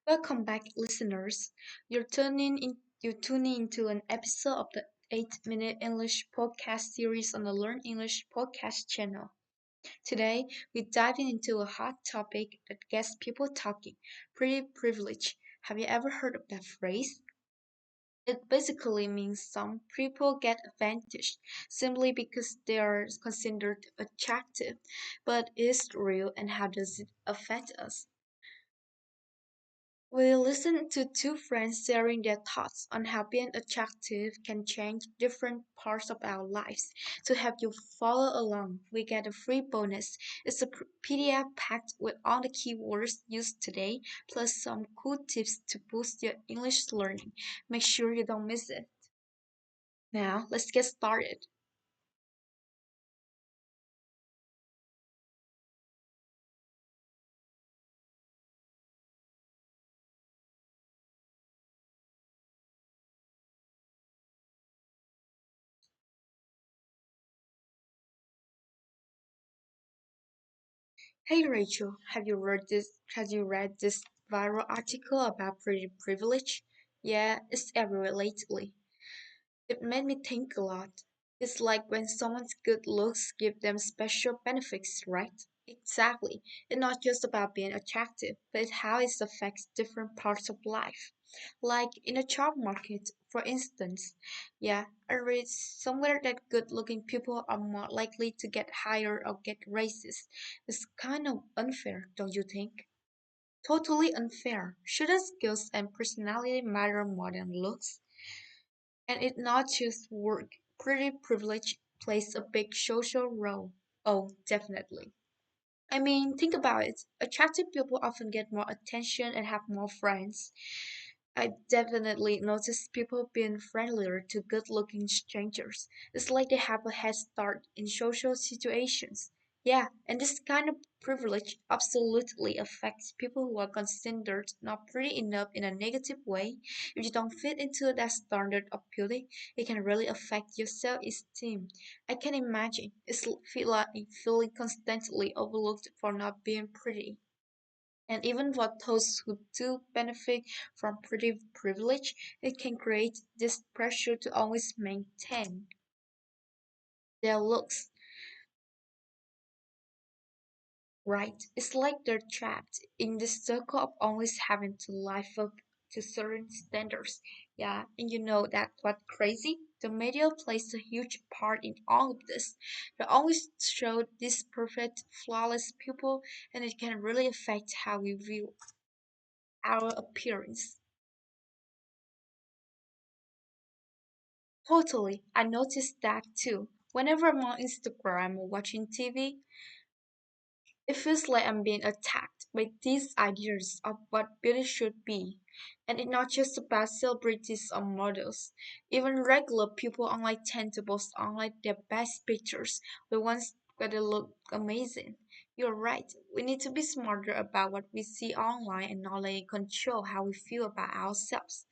Welcome back, listeners. You're tuning into an episode of the 8-Minute English podcast series on the Learn English podcast channel. Today, we're diving into a hot topic that gets people talking, pretty privilege. Have you ever heard of that phrase? It basically means some people get advantaged simply because they are considered attractive. But is it real and how does it affect us? We listen to two friends sharing their thoughts on how being attractive can change different parts of our lives. To help you follow along, we get a free bonus. It's a PDF packed with all the keywords used today, plus some cool tips to boost your English learning. Make sure you don't miss it. Now, let's get started. Hey Rachel, have you read this viral article about pretty privilege? Yeah, it's everywhere lately. It made me think a lot. It's like when someone's good looks give them special benefits, right? Exactly. It's not just about being attractive, but it's how it affects different parts of life. Like in a job market, for instance. Yeah, I read somewhere that good looking people are more likely to get hired or get raises. It's kind of unfair, don't you think? Totally unfair. Shouldn't skills and personality matter more than looks? And it not just work. Pretty privilege plays a big social role. Oh, definitely. I mean, think about it. Attractive people often get more attention and have more friends. I definitely notice people being friendlier to good looking strangers. It's like they have a head start in social situations. Yeah, and this kind of privilege absolutely affects people who are considered not pretty enough in a negative way. If you don't fit into that standard of beauty, it can really affect your self esteem. I can imagine it's feel like feeling constantly overlooked for not being pretty. And even for those who do benefit from pretty privilege, it can create this pressure to always maintain their looks right. It's like they're trapped in this circle of always having to live up to certain standards. Yeah, and you know that what crazy? The media plays a huge part in all of this. They always show these perfect, flawless people, and it can really affect how we view our appearance. Totally. I noticed that too. Whenever I'm on Instagram or watching TV, it feels like I'm being attacked by these ideas of what beauty should be. And it's not just about celebrities or models. Even regular people online tend to post online their best pictures, the ones where they look amazing. You're right. We need to be smarter about what we see online and not let it control how we feel about ourselves.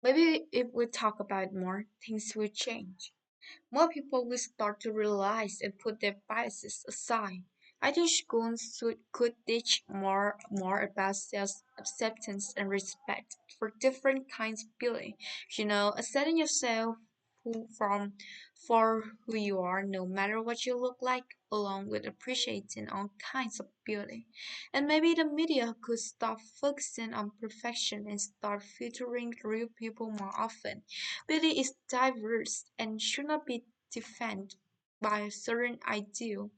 Maybe if we talk about it more, things will change. More people will start to realize and put their biases aside. I think schools could teach more about self acceptance and respect for different kinds of beauty. Accepting yourself from for who you are, no matter what you look like, along with appreciating all kinds of beauty. And maybe the media could stop focusing on perfection and start featuring real people more often. Beauty is diverse and should not be defined by a certain ideal,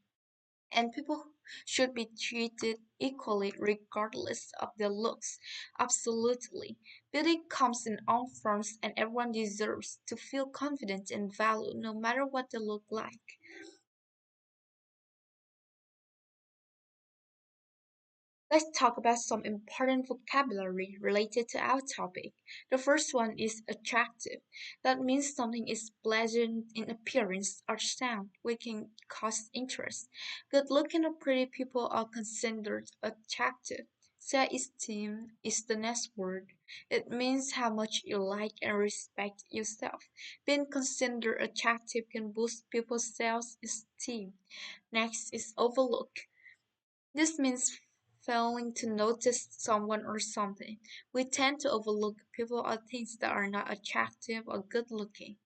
and people should be treated equally regardless of their looks. Absolutely. Beauty comes in all forms, and everyone deserves to feel confident and valued no matter what they look like. Let's talk about some important vocabulary related to our topic. The first one is attractive. That means something is pleasant in appearance or sound, which can cause interest. Good looking or pretty people are considered attractive. Self-esteem is the next word. It means how much you like and respect yourself. Being considered attractive can boost people's self-esteem. Next is overlook. This means failing to notice someone or something. We tend to overlook people or things that are not attractive or good looking.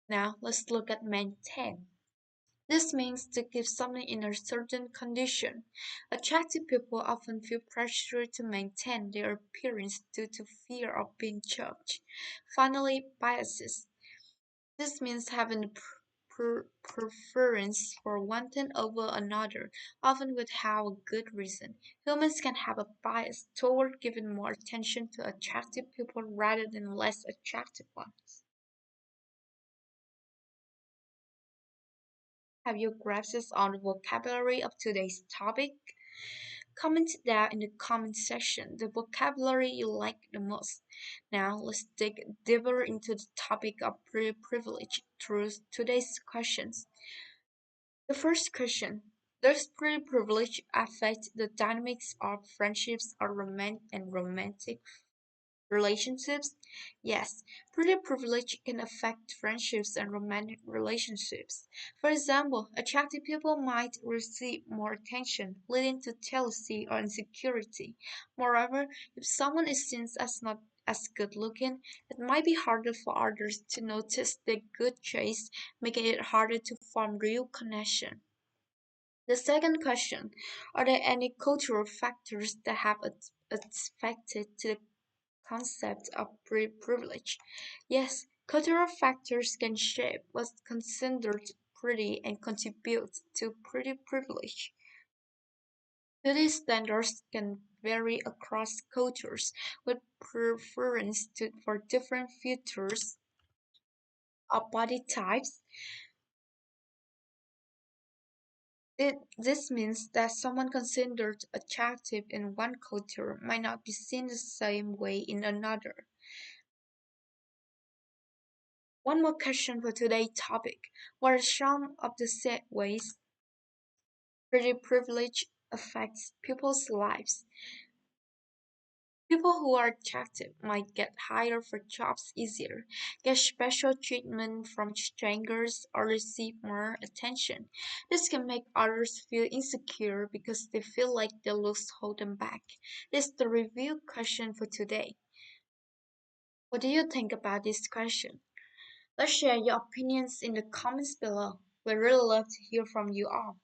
Now, let's look at maintain. This means to keep something in a certain condition. Attractive people often feel pressure to maintain their appearance due to fear of being judged. Finally, biases. This means having a preference for one thing over another, often without a good reason. Humans can have a bias toward giving more attention to attractive people rather than less attractive ones. Have you grasped on the vocabulary of today's topic? Comment down in the comment section the vocabulary you like the most. Now let's dig deeper into the topic of privilege through today's questions. The first question: does privilege affect the dynamics of friendships or romantic relationships? Yes, pretty privilege can affect friendships and romantic relationships. For example, attractive people might receive more attention, leading to jealousy or insecurity. Moreover, if someone is seen as not as good looking, it might be harder for others to notice their good traits, making it harder to form real connection. The second question: are there any cultural factors that have affected the concept of privilege? Yes, cultural factors can shape what's considered pretty and contribute to pretty privilege. Beauty standards can vary across cultures, with preference for different features or body types. This means that someone considered attractive in one culture might not be seen the same way in another. One more question for today's topic. What are some of the sad ways pretty privilege affects people's lives? People who are attractive might get hired for jobs easier, get special treatment from strangers, or receive more attention. This can make others feel insecure because they feel like their looks hold them back. This is the review question for today. What do you think about this question? Let's share your opinions in the comments below. We really love to hear from you all.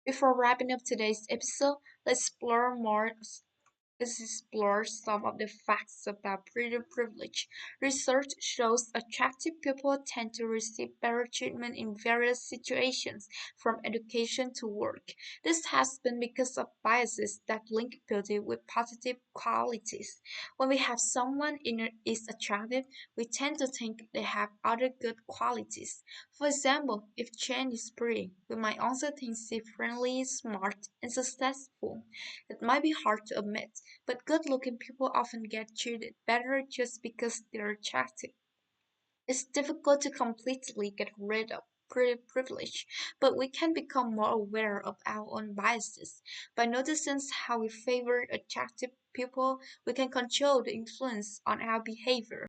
Before wrapping up today's episode, let's explore some of the facts about pretty privilege. Research shows attractive people tend to receive better treatment in various situations, from education to work. This has been because of biases that link beauty with positive qualities. When we have someone is attractive, we tend to think they have other good qualities. For example, if Chen is pretty, we might also think she's friendly, smart, and successful. It might be hard to admit, but good looking people often get treated better just because they're attractive. It's difficult to completely get rid of privilege, but we can become more aware of our own biases. By noticing how we favor attractive people, we can control the influence on our behavior.